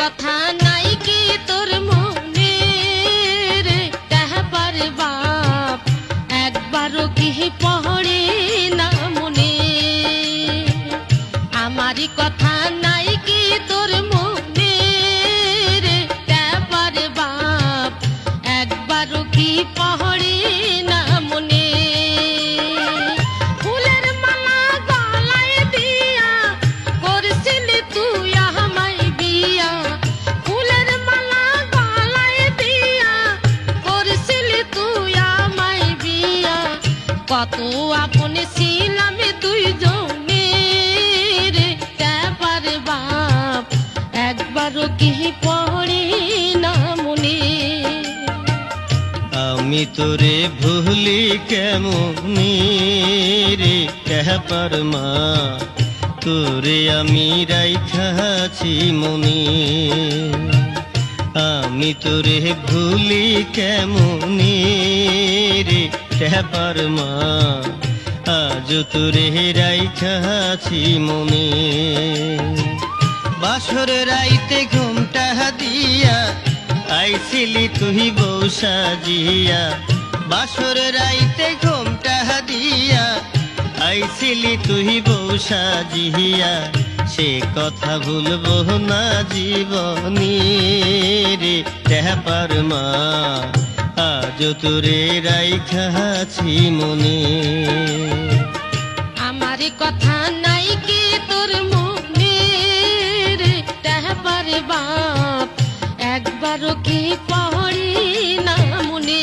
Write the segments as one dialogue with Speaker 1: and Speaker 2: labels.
Speaker 1: কথা নাই কি তোর মনে রে দেহবার বাপ একবারও কি পড়ে না মনে আমারই কথা নাই কি তোর মনে রে দেহবার বাপ একবারও কি পড়ে না মনে ফুলের মালা গলায় দিয়া করছিলি তুই আমায় বিয়া ফুলের মালা গলায় দিয়া করছিলি তুই আমায় বিয়া কত আপন ছিলাম দুইজনে রে দেবার বাপ একবারও কি পড়ে না মনে
Speaker 2: আমি তোরে ভুলি কেমনি রে দেবার মা তোরে আমি রাইখাছি মনে আমি তোরে ভুলি কেমনি রে দেবার মা আজ তোরে রাইখাছি মনে বাসর রাইতে ঘুমটা দিয়া আইছিলি তুই বউ সাজিয়া বাসর রাইতে ঘুমটা দিয়া আইছিলি তুই বউ সাজিয়া সে কথা ভুলবো না জীবনী রে দেবার মা আজ তোরে রাইখাছি মনে
Speaker 1: আমার কথা নাই কি তোর মনে রে দেবার বাপ একবারও কি পড়ে না মনে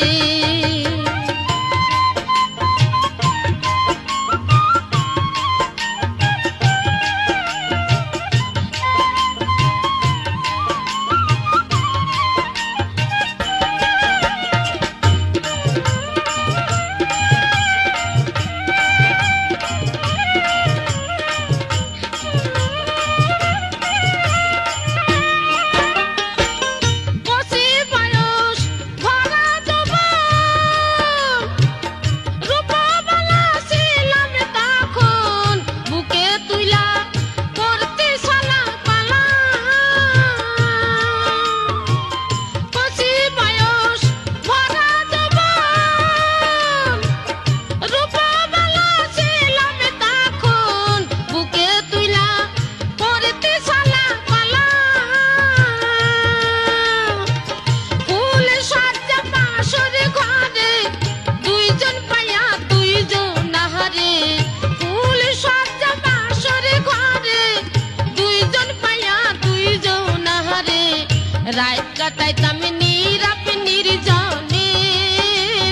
Speaker 1: রাত কাটাইতাম নীরব নির্জনে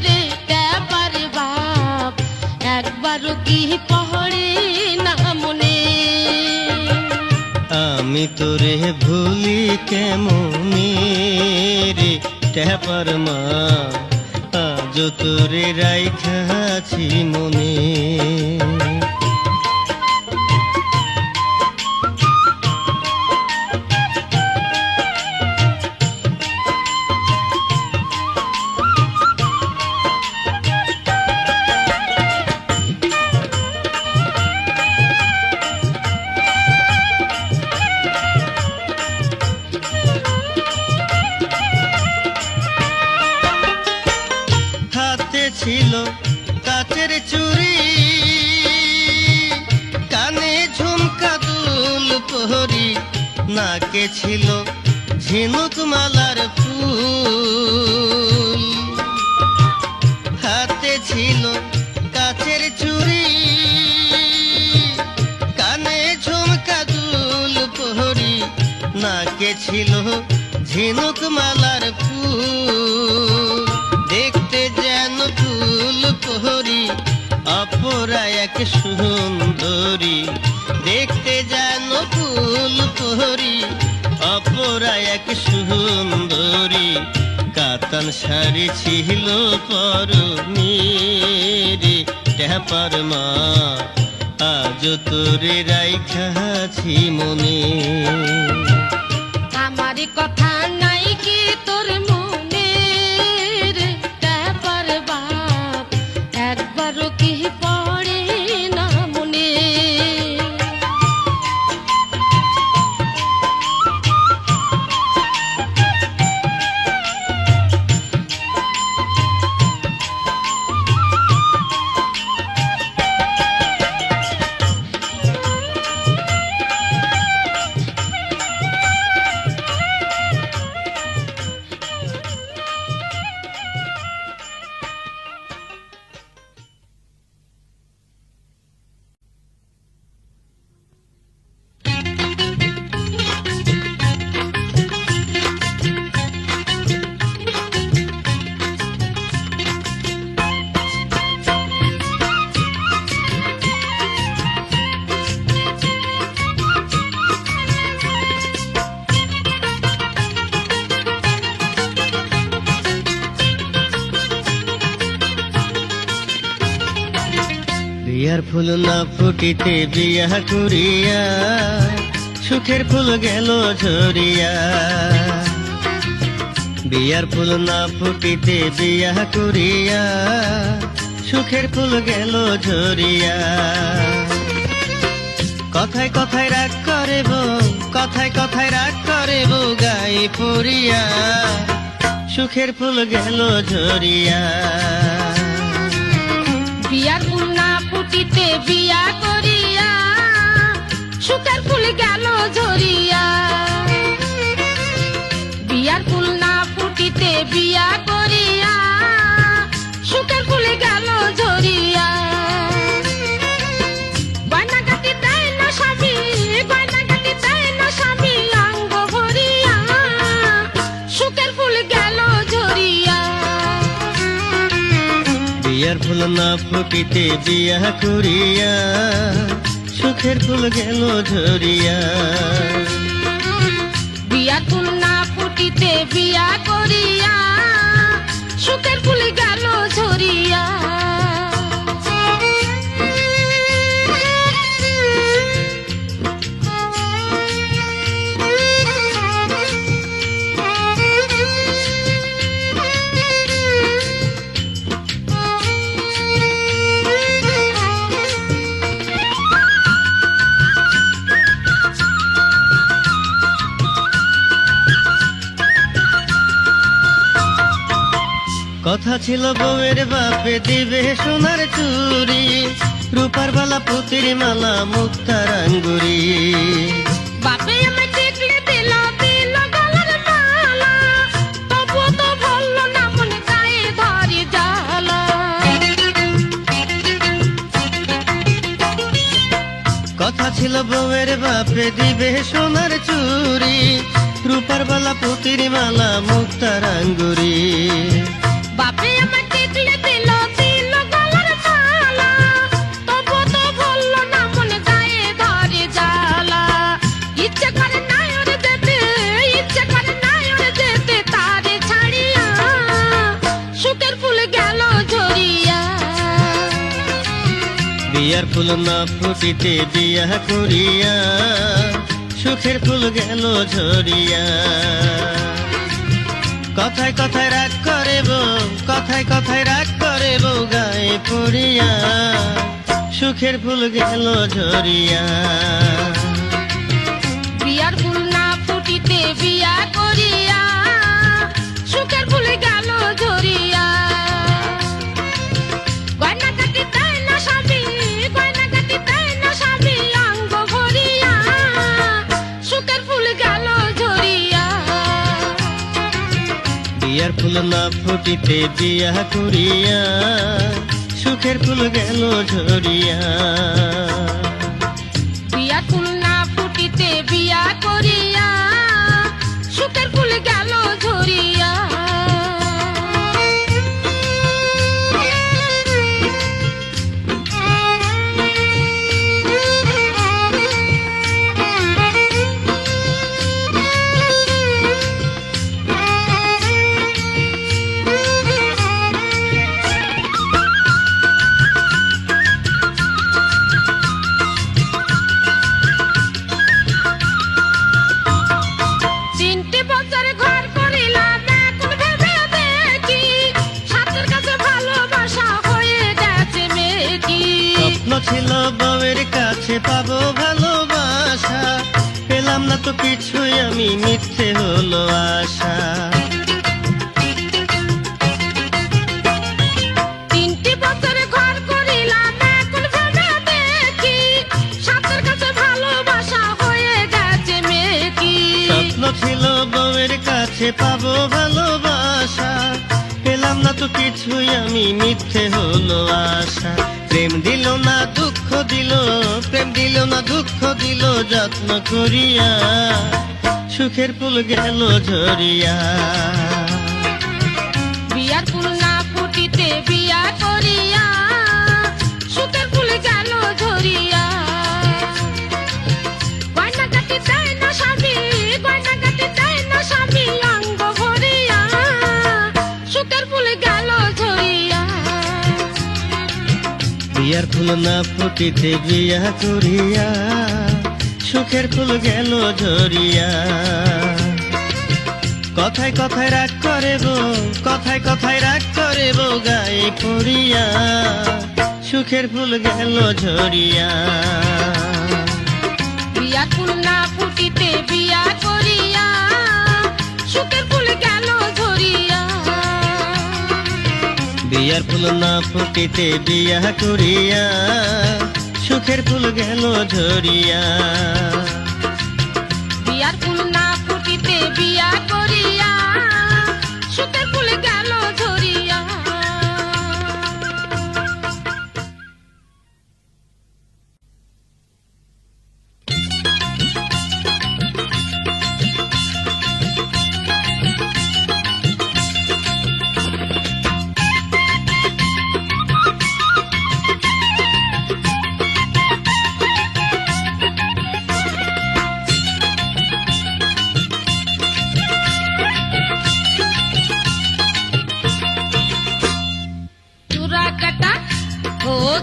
Speaker 1: রে দেবার বাপ একবারও কি পড়ে না মনে
Speaker 2: আমি তোরে ভুলি কেমনি রে দেবার মা আজ তোরে রাইখাছি মনে ছিল কাচের চুড়ি কানে ঝুমকা দুল পহরি নাকে ছিল ঝিনুক মালার ফুল হাতে ছিল কাচের চুড়ি কানে ঝুমকা দুল পহরি নাকে ছিল ঝিনুক মালার ফুল দেখতে যেন ফুল পহরি অপরা এক সুন্দরী দেখতে যেন ফুল পহরি অপরা এক সুন্দরী কাতান শাড়ি ছিল পরনে রে দেবার মা আজ তোরে রাইখাছি মনে
Speaker 1: আমার কথা নাই কি তোর মনে রে দেবার বাপ একবারও কি পড়ে না মনে
Speaker 2: বিয়ার ফুল না ফুটিতে বিয়া করিয়া সুখের ফুল গেল ঝরিয়া বিয়ার ফুল না ফুটিতে বিয়া করিয়া সুখের ফুল গেল ঝরিয়া কথায় কথায় রাগ করে বউ কথায় কথায় রাগ করে বউ গায়ে পড়িয়া সুখের ফুল গেল ঝরিয়া
Speaker 1: বিয়ার ফুল না ফুটিতে বিয়া করিয়া সুখের ফুল গেল ঝরিয়া বিয়ার ফুল না ফুটিতে বিয়া করিয়া সুখের ফুল গেল ঝরিয়া গয়না গাটি দেয় না স্বামী গয়না গাটি দেয় না স্বামী অঙ্গ ভরিয়া সুখের ফুল গেল ঝরিয়া
Speaker 2: বিয়ার ফুল না ফুটিতে বিয়া করিয়া সুখের ফুল গেল ঝরিয়া
Speaker 1: বিয়ার ফুল না ফুটিতে বিয়া করিয়া সুখের ফুল গেল ঝরিয়া
Speaker 2: কথা ছিল বউয়ের বাপে দিবে সোনার চুরি রূপার বালা পুতির মালা মুক্তার আঙ্গুরি
Speaker 1: বাপে আমি টিকলে দিল দিল গলার মালা তবু তো বলল না মনে গায়ে ধরে জ্বালা
Speaker 2: কথা ছিল বউয়ের বাপে দিবে সোনার চুরি রূপার বালা পুতির মালা মুক্তার আঙ্গুরি
Speaker 1: বাপে আমার টিকলে দিল দিল গলার মালা তবু তো বলল না মনে গায়ে ধরে জ্বালা ইচ্ছে করে নাই ওরে যেতে ইচ্ছে করে নাই ওরে যেতে তারে ছাড়িয়া সুখের ফুল গেল ঝরিয়া
Speaker 2: বিয়ার ফুল না ফুটিতে বিয়া করিয়া সুখের ফুল গেল ঝরিয়া কথায় কথায় রাগ করে বউ কথায় কথায় রাগ করে বউ গায়ে পড়িয়া সুখের ফুল গেল ঝরিয়া
Speaker 1: বিয়ার ফুল না ফুটিতে বিয়া করিয়া সুখের ফুল গেল ঝরিয়া গয়না কাটি দেয় না স্বামী গয়না কাটি দেয় না স্বামী অঙ্গ ভরিয়া সুখের ফুল গেল ঝরিয়া
Speaker 2: বিয়ার ফুল না ফুটিতে বিয়া করিয়া সুখের ফুল গেল ঝরিয়া
Speaker 1: বিয়ার ফুল না ফুটিতে বিয়া করিয়া সুখের ফুল গেল ঝরিয়া
Speaker 2: ছিল বউয়ের কাছে পাবো ভালোবাসা পেলাম না তো কিছুই আমি মিথ্যে হলো আশা
Speaker 1: 3টি বছর ঘর করিলাম এখন ভেবে দেখি সাথের কাছে ভালোবাসা হয়ে গেছে মেকি
Speaker 2: স্বপ্ন ছিল বউয়ের কাছে পাবো ভালোবাসা পেলাম না তো কিছুই আমি মিথ্যে হলো আশা প্রেম দিল না দুঃখ দিল প্রেম দিল না দুঃখ দিল যত্ন করিয়া সুখের ফুল গেল ঝরিয়া
Speaker 1: বিয়ার ফুল না ফুটিতে বিয়া করিয়া সুখের ফুল গেল ঝরিয়া গয়না কাটি দেয় না স্বামী গয়না কাটি দেয় না স্বামী অঙ্গ ভরিয়া সুখের ফুল গেল ঝরিয়া
Speaker 2: বিয়ার ফুল না ফুটিতে বিয়া করিয়া সুখের ফুল গেল ঝরিয়া কথায় কথায় রাগ করে বউ কথায় কথায় রাগ করে বউ গায়ে পড়িয়া সুখের ফুল গেল ঝরিয়া
Speaker 1: বিয়ার ফুল না ফুটিতে বিয়া করিয়া সুখের ফুল গেল ঝরিয়া
Speaker 2: বিয়ার ফুল না ফুটিতে বিয়া করিয়া সুখের ফুল গেল ঝরিয়া
Speaker 1: বিয়ার ফুল না ফুটিতে বিয়া করিয়া সুখের ফুল গেল ঝরিয়া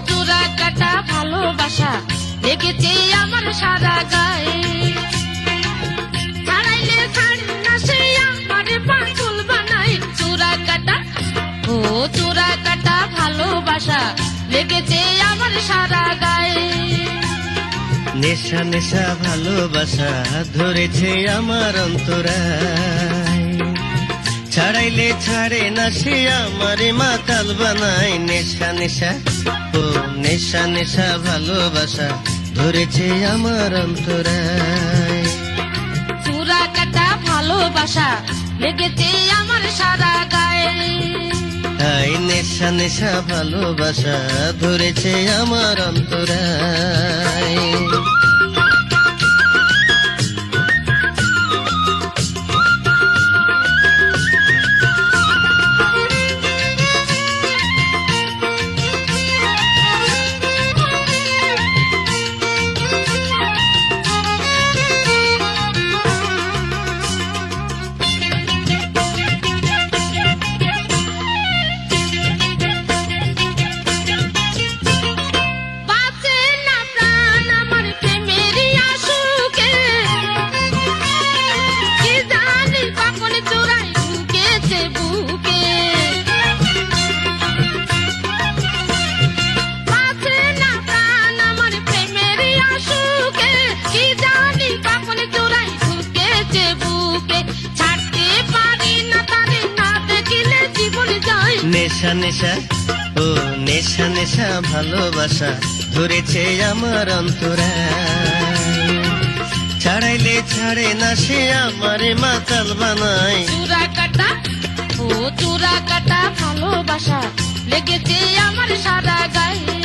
Speaker 1: চূড়া কাটা ভালোবাসা লেগেছে আমার সারা গায়ে ছাড়াইলে ছাড়ে না সে আমার পাগল বানাই চূড়া কাটা ভালোবাসা লেগেছে আমার সারা গায়ে
Speaker 2: নেশা নেশা ভালোবাসা ধরেছে আমার অন্তরায় ছাড়াইলে ছাড়ে না সে আমারে মাতাল বানায় নেশা নেশা ও নেশা নেশা ভালোবাসা ধরেছে আমার অন্তরায়
Speaker 1: চূড়া কাটা ভালোবাসা লেগেছে আমার সারা গায়ে
Speaker 2: হাই নেশা নেশা ভালোবাসা ধরেছে আমার অন্তরায় নেশা নেশা ও নেশা নেশা ভালোবাসা ধরেছে আমার অন্তরায় ছাড়াইলে ছাড়ে না সে আমারে মাতাল বানায়
Speaker 1: চূড়া কাটা ভালোবাসা লেগেছে আমার সারা গায়ে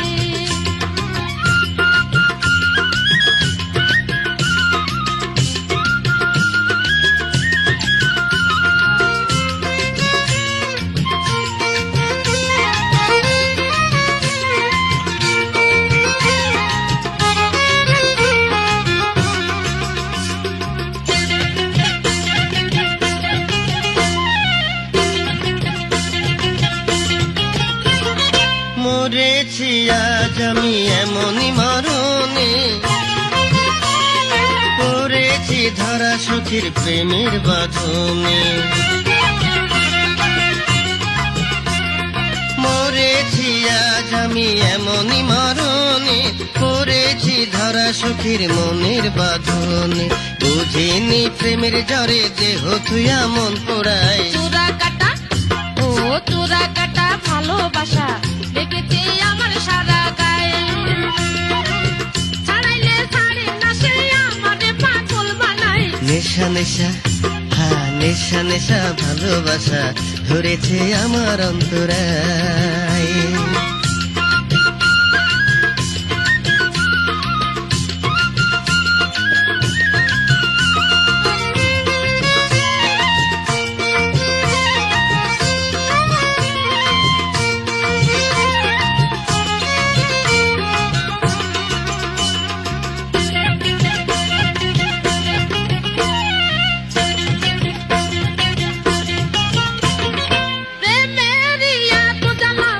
Speaker 2: মরেছি আজ আমি এমনই মরণে পড়েছি ধরা সখীর প্রেমের বাঁধনে মরেছি আজ আমি এমনই মরণে পড়েছি ধরা সখীর মনের বাঁধনে বুঝিনি প্রেমের জ্বরে দেহ থুয়া মন পোড়ায়
Speaker 1: চূড়া কাটা ভালোবাসা লেগেছে আমার সারা গায়ে ছাড়াইলে ছাড়ে না সে আমারে পাগল বানায়
Speaker 2: নেশা নেশা হ্যাঁ নেশা নেশা ভালোবাসা ধরেছে আমার অন্তরায়
Speaker 1: প্রেমের ইয়া তো জানা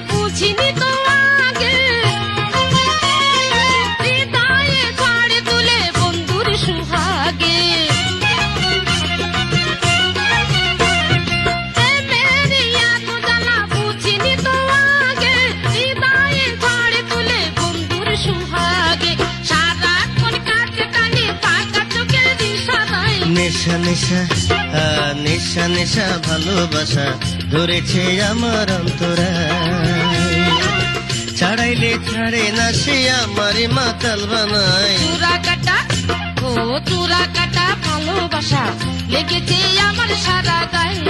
Speaker 2: নেশা নেশা নেশা নেশা ভালোবাসা ধরেছে আমার অন্তরায়, ছাড়াইলে ছাড়ে না সে আমারে মাতাল বানায়।
Speaker 1: চূড়া কাটা ও চূড়া কাটা ভালোবাসা লেগেছে আমার সারা গায়ে।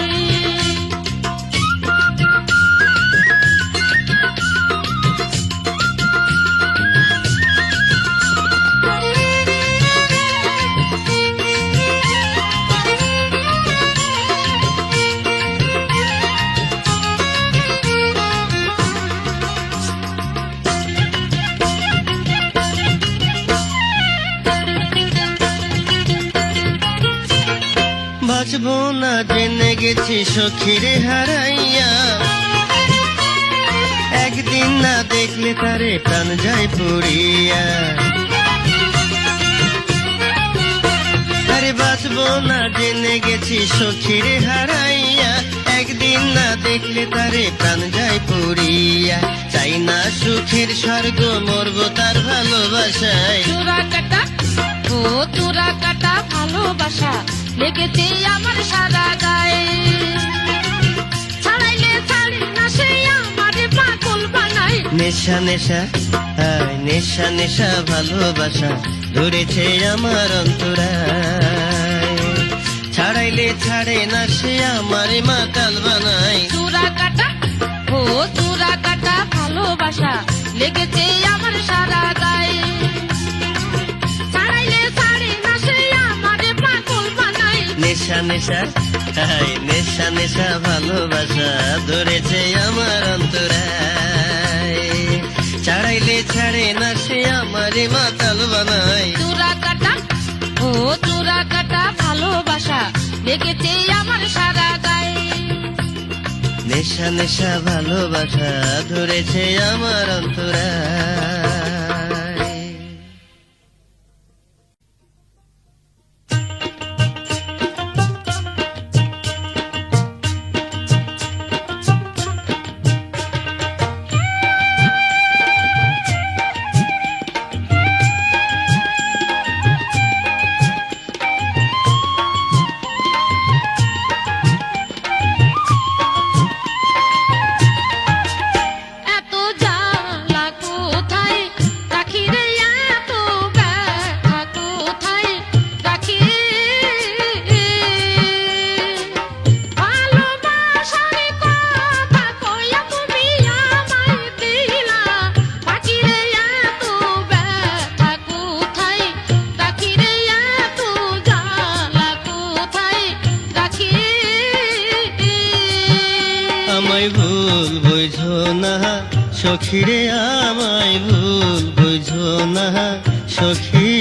Speaker 2: বাঁচবো না জেনে গেছি সখীরে হারাইয়া, একদিন না দেখলে তারে প্রাণ যায় পুড়িয়া। আরে বাঁচবো না জেনে গেছি সখীরে হারাইয়া, একদিন না দেখলে তারে প্রাণ যায় পুড়িয়া। চাই না সুখের স্বর্গ মরবো তার ভালোবাসায়।
Speaker 1: চূড়া কাটা ও চূড়া কাটা ভালোবাসা লেগেছে আমার সারা গায়ে, ছাড়াইলে ছাড়ে না সে আমারে পাগল বানায়।
Speaker 2: নেশা নেশা নেশা নেশা ভালোবাসা ধরেছে আমার অন্তরায়, ছাড়াইলে ছাড়ে না সে আমারে মাতাল বানায়।
Speaker 1: চূড়া কাটা ও চূড়া কাটা ভালোবাসা লেগেছে আমার সারা গায়ে, ছাড়াইলে ছাড়ে না সে আমারে পাগল বানায়।
Speaker 2: নেশা নেশা নেশা নেশা ভালোবাসা ধরেছে আমার অন্তরায়, ছাড়াইলে ছাড়ে না সে আমারে মাতাল বানায়।
Speaker 1: চূড়া কাটা ও চূড়া কাটা ভালোবাসা লেগেছে আমার সারা গায়ে।
Speaker 2: নেশা নেশা ভালোবাসা ধরেছে আমার অন্তরায়।
Speaker 1: এত জ্বালা কোথায় রাখি রে, এত ব্যথা কোথায় রাখি, ভালোবাসার কথা কইয়া তুমি আমায় দিলা ফাঁকি রে, এত ব্যথা কোথায় রাখি রে, এত জ্বালা কোথায় রাখি।
Speaker 2: আমায় ভুল বুঝো না সখীরে, আমায় ভুল বুঝো না সখী,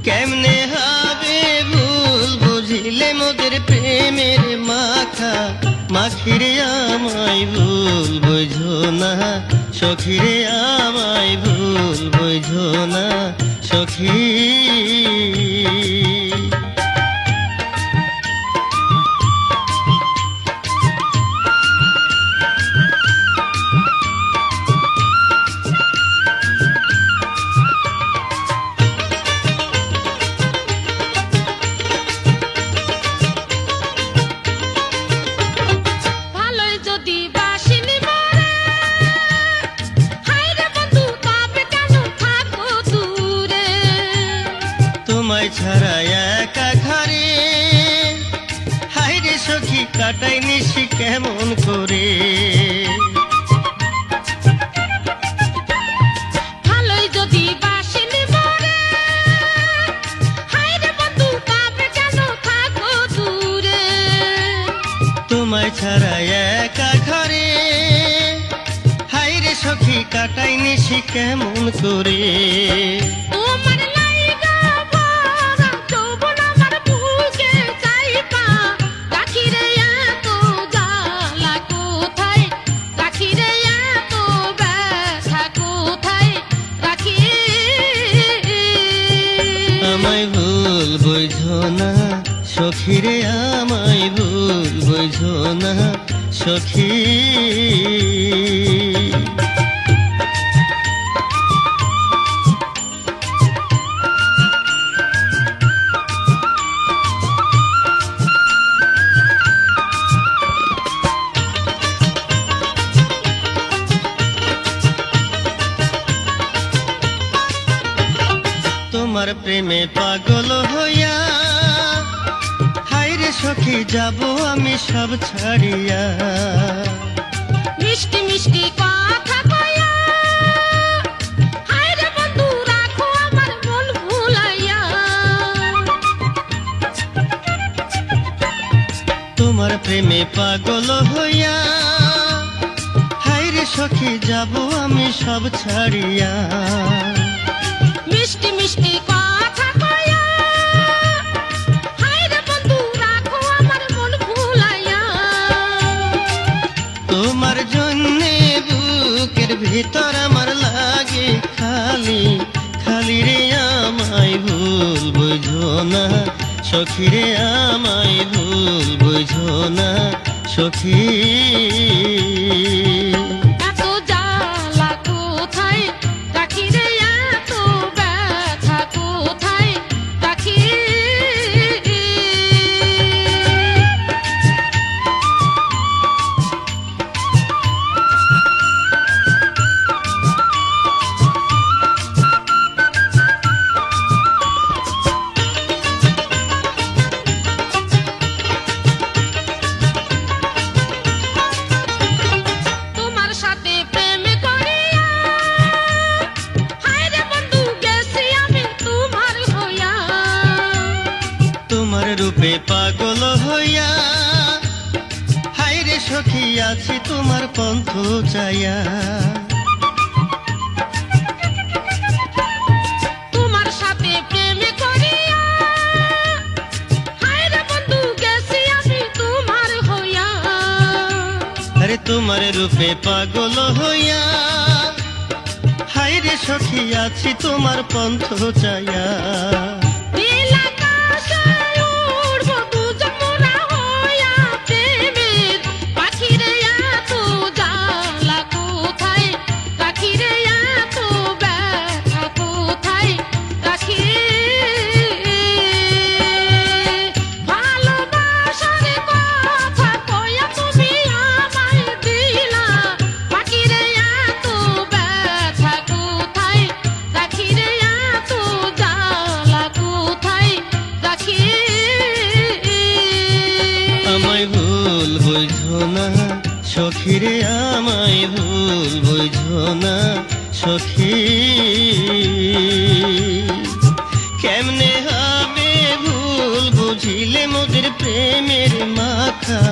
Speaker 2: কেমনে হবে ভুল বুঝিলে মোদের প্রেমের মাখা মাখিরে। আমায় ভুল বুঝো না সখীরে, আমায় ভুল বুঝো না সখী।
Speaker 1: ভালোই যদি বাসিনি মরে, হায় রে বন্ধু তবে কেন থাকো দূরে।
Speaker 2: তোমায় ছাড়া একা ঘরে, হায় রে সখী কাটাই নিশি কেমন করে।
Speaker 1: ভালোই যদি বাসিনি মরে, হায় রে বন্ধু তবে কেন থাকো দূরে।
Speaker 2: তোমায় ছাড়া একা ঘরে, হায় রে সখী কাটাই নিশি কেমন করে।
Speaker 1: তোমার লাইগা ভরা যৌবন আমার বুকে চাইপা রাখি রে, এত জ্বালা কোথায় রাখি রে, এত ব্যথা কোথায় রাখি।
Speaker 2: আমায় ভুল বুঝো না সখীরে, আমায় ভুল বুঝো না সখী। প্রেমে পাগল হইয়া হায়রে সখী যাব আমি সব ছাড়িয়া
Speaker 1: মিষ্টি মিষ্টি কথা কইয়া হায় রে বন্ধু রাখো আমার মন ভুলাইয়া
Speaker 2: তোমার প্রেমে পাগল হইয়া হায়রে সখী যাব আমি সব ছাড়িয়া
Speaker 1: মিষ্টি মিষ্টি কথা কইয়া হায় রে বন্ধু রাখো আমার মন ভুলাইয়া
Speaker 2: তোমার জন্যে বুকের ভিতর আমার লাগে খালি খালি রে আমায় ভুল বুঝো না সখী রে আমায় ভুল বুঝো না সখী
Speaker 1: এত জ্বালা কোথায় রাখি রে এত ব্যথা কোথায় রাখি তোমার সাথে প্রেম করিয়া হায় রে বন্ধু গেছি আমি তোমার হইয়া
Speaker 2: তোমার রূপে পাগল হইয়া হায়রে সখী আছি তোমার পন্থ চাইয়া
Speaker 1: তোমার সাথে প্রেম করিয়া হায় রে বন্ধু গেছি আমি তোমার হইয়া
Speaker 2: আরে তোমার রূপে পাগল হইয়া হায়রে সখী আছি তোমার পন্থ চাইয়া
Speaker 1: নীল আকাশে উড়বো দুজন মোরা হইয়া প্রেমের পাখি রে এত জ্বালা কোথায় রাখি রে এত ব্যথা কোথায় রাখি ভালোবাসার কথা কইয়া তুমি আমায় দিলা পাখি রে এত ব্যথা কোথায় রাখি রে এত জ্বালা কোথায় রাখি
Speaker 2: আমায় ভুল বুঝো না সখী রে আমায় ভুল বুঝো না সখী কেমনে হবে ভুল বুঝিলে মোদের প্রেমের মাখা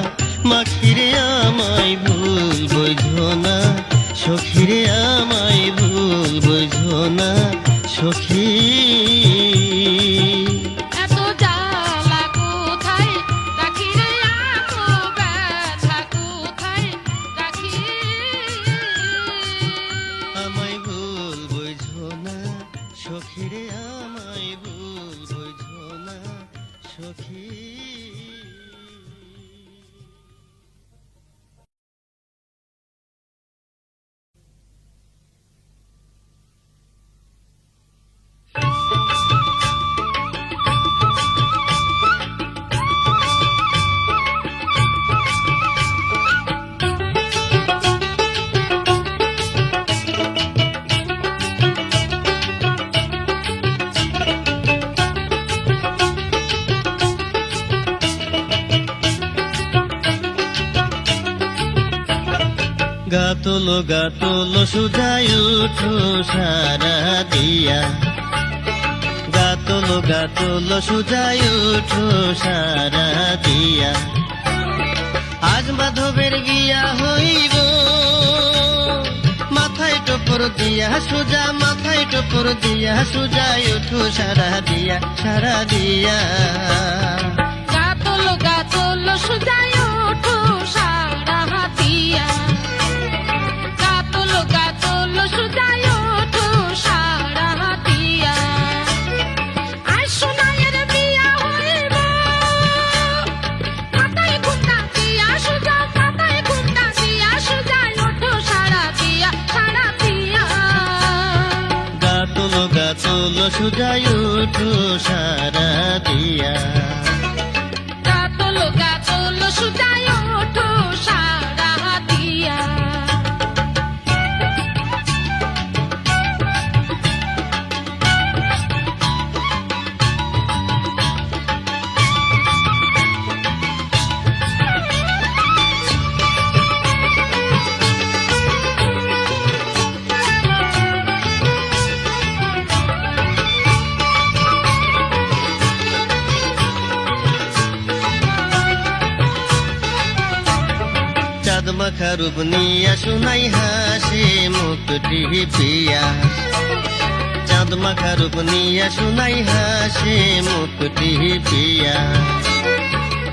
Speaker 2: মাখি রে আমায় ভুল বুঝো না সখী রে আমায় ভুল বুঝো না সখী
Speaker 1: এত জ্বালা কোথায় রাখি রে এত ব্যথা কোথায় রাখি
Speaker 2: আমায় ভুল বুঝো না সখী রে আমায় ভুল বুঝো না সখী গাতলো সুজাই উঠো সারা দিয়া গাতলো সুজাই উঠো সারা দিয়া আজ মাধবের বিয়া হইব মাথায় টোপর দিয়া সুজা মাথায় টোপর দিয়া সুজাই উঠো সারা দিয়া সারা দিয়া
Speaker 1: গাতলো সুজাই ওঠো সারা দিয়া গাতলো সুজাই ওঠো সারা দিয়া আজ সোনাইয়ের বিয়া হইব মাথায় ঘুমটা দিয়া সুজা মাথায় ঘুমটা দিয়া সুজাই ওঠো সারা দিয়া সারা দিয়া
Speaker 2: গাতলো সুজাই উঠো সারা দিয়া
Speaker 1: গাতলো সুজাই ওঠো সারা দিয়া
Speaker 2: চাঁদ মাখা রূপ নিয়া শোনাই হাসি মুখটি পিয়া চাঁদ মাখা রূপ নিয়া শোনাই হাসি মুখটি পিয়া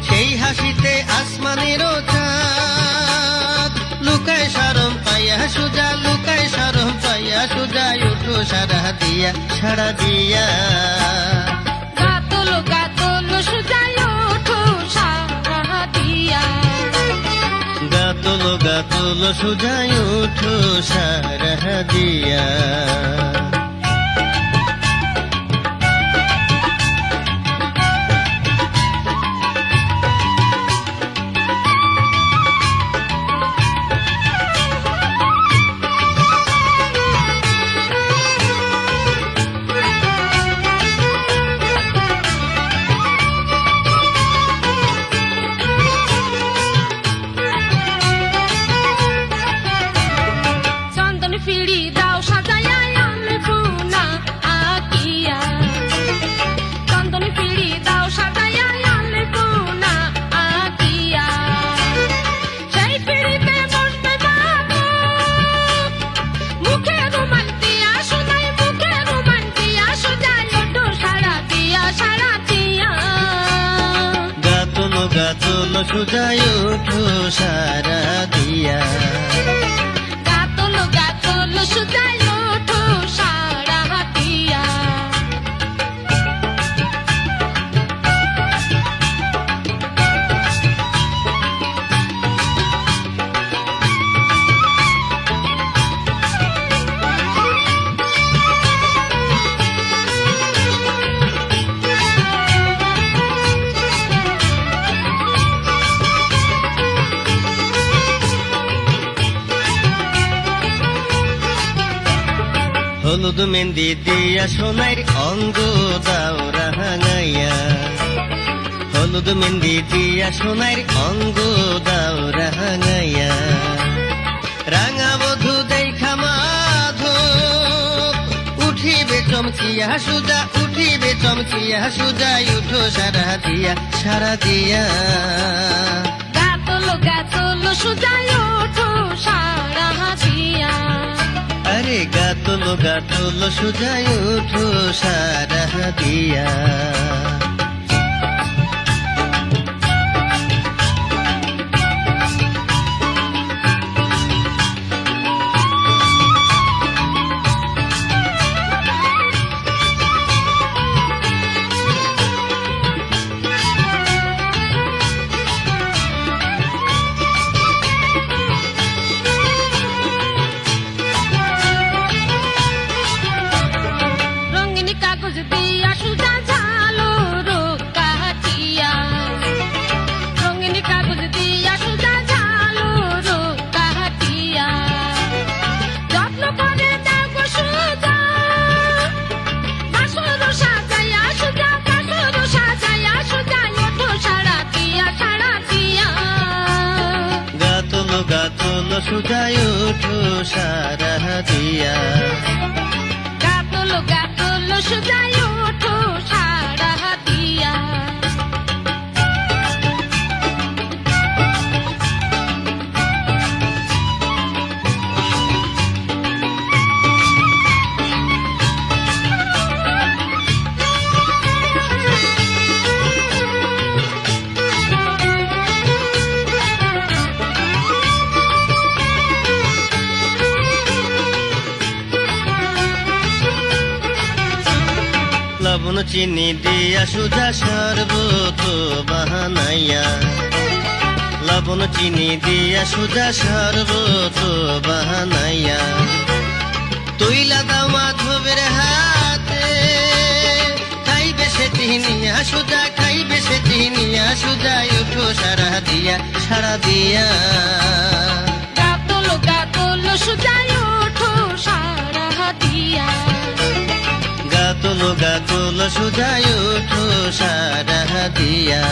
Speaker 2: সেই হাসিতে আসমানেরও চাঁদ লুকায় শরম পাইয়া সুজা লুকায় শরম পাইয়া সুজা উঠো সারা দিয়া সারা দিয়া
Speaker 1: গাতল সুজায় ওঠো সারা দিয়া
Speaker 2: গাতল সুজায় উঠো সারা দিয়া গাতল সুজায় উঠো সারা দিয়া
Speaker 1: গাতল সুজায় ওঠো সারা দিয়া
Speaker 2: হলুদ মেহেন্দি দিয়া সোনার অঙ্গ দাও রাঙাইয়া হলুদ মেহেন্দি দিয়া সোনার অঙ্গ দাও রাঙাইয়া রাঙা বধূ দেখা মাধো উঠিবে চমকিয়া সুজা উঠিবে চমকিয়া সুজা উঠো সারা দিয়া সারা দিয়া
Speaker 1: গাতল সুজায় ওঠো সারা দিয়া
Speaker 2: আরে গাতল সুজায় উঠো সারা দিয়া গাতল সুজায় উঠো সারা দিয়া
Speaker 1: গাতল সুজায় ওঠো সারা দিয়া
Speaker 2: লবণ চিনি দিয়া সুজা শরবত বানাইয়া লবণ চিনি দিয়া সুজা শরবত বানাইয়া তুইলা দাও মাধবের হাতে খাইবে সে চিনিয়া সুজা খাইবে সে চিনিয়া সুজা উঠো সারা দিয়া সারা দিয়া
Speaker 1: গাতল সুজায় ওঠো সারা দিয়া
Speaker 2: গাতল সুজায় উঠো সারা দিয়া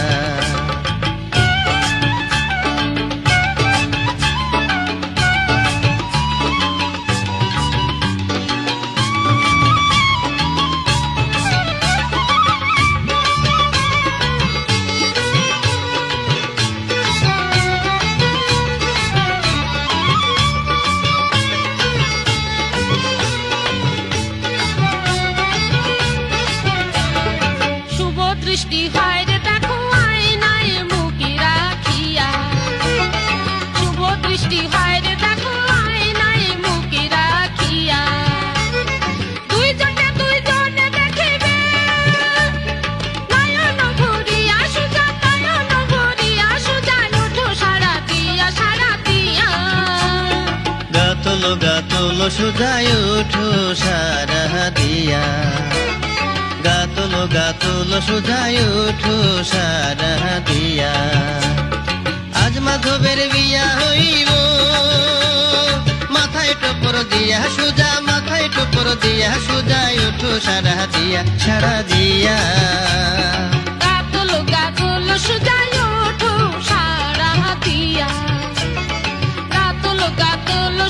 Speaker 2: তোলো সোজাই ওঠো সারা দিয়া, গা তোলো সোজাই ওঠো সারা দিয়া। আজ মাধবের বিয়া হইব, মাথায় টোপর দিয়া সোজা, মাথায় টোপর দিয়া সোজাই ওঠো সারা দিয়া, সারা দিয়া।
Speaker 1: গাতলো সুজাই ওঠো সারা দিয়া, গাতলো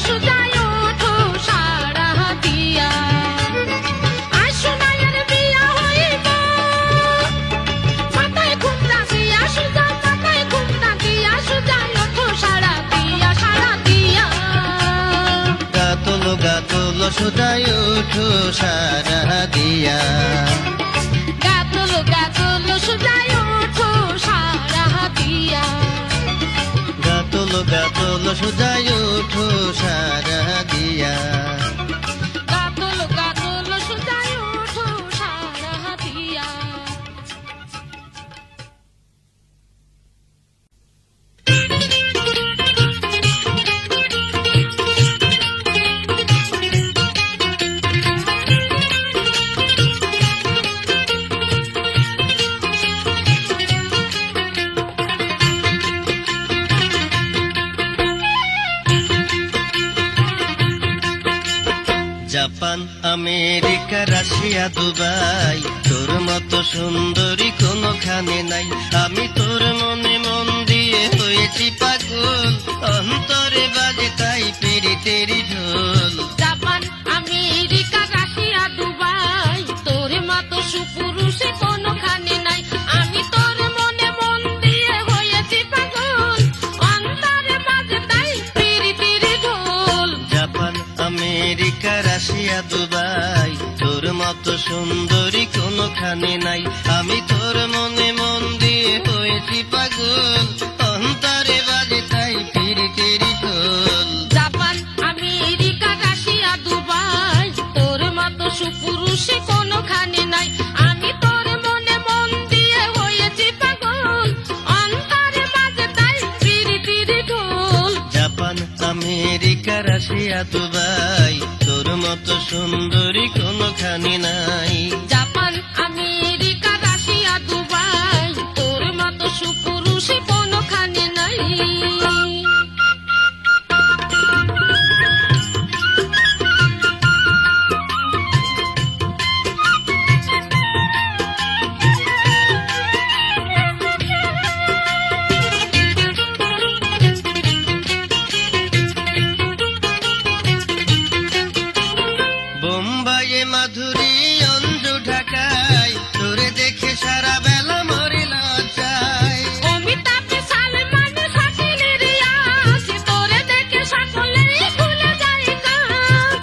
Speaker 1: সুজাই ওঠো সারা দিয়া। আজ সোনাইয়ের বিয়া হইব, মাথায় ঘুমটা দিয়া সুজা, মাথায় ঘুমটা দিয়া সুজাই ওঠো সারা দিয়া, সারা দিয়া।
Speaker 2: গাতলো সোজাই ওঠো সারা দিয়া,
Speaker 1: গাতলো সুজাই ওঠো সারা দিয়া।
Speaker 2: গাতলো সোজাই ওঠো সারা দিয়া।
Speaker 1: গাতলো সুজাই ওঠো সারা দিয়া।
Speaker 2: জাপান, আমেরিকা, রাশিয়া, দুবাই, তোর মতো সুন্দরী কোনোখানে নাই। আমি তোর মনে মন দিয়ে হয়েছি পাগল, অন্তরে বাজে তাই পিরিতেরি ঢোল।
Speaker 1: জাপান, আমেরিকা, রাশিয়া, দুবাই, তোর মতো সুপুরুষে কোনোখানে নাই। আমি তোর মনে মন দিয়ে হয়েছি পাগল, অন্তরে বাজে তাই পিরিতিরি ঢোল।
Speaker 2: জাপান, আমেরিকা, রাশিয়া, দুবাই, তোর মতো সুন্দরী কোনোখানে নাই। আমি তোর মনে মন দিয়ে হয়েছি পাগল, অন্তরে বাজে তাই পিরিতেরি ঢোল।
Speaker 1: জাপান, আমেরিকা, রাশিয়া, দুবাই, তোর মতো সুপুরুষে কোনোখানে নাই। আমি তোর মনে মন দিয়ে হয়েছি পাগল, অন্তরে বাজে তাই পিরিতিরি ঢোল।
Speaker 2: জাপান, আমেরিকা, রাশিয়া, দুবাই, তোর মতো সুন্দরী কোনোখানে নাই।
Speaker 1: জাপান, আমেরিকা, রাশিয়া, দুবাই, তোর মতো সুপুরুষে কোনোখানে নাই।
Speaker 2: বোম্বাইয়ে মাধুরী, অঞ্জু, ঢাকায়, তোরে দেখে সারা বেলা মরে লজ্জায়।
Speaker 1: অমিতাভ, সালমান, শাকিলের ইয়াস, তোরে দেখে সকলেই ভুলে যায় কাজ।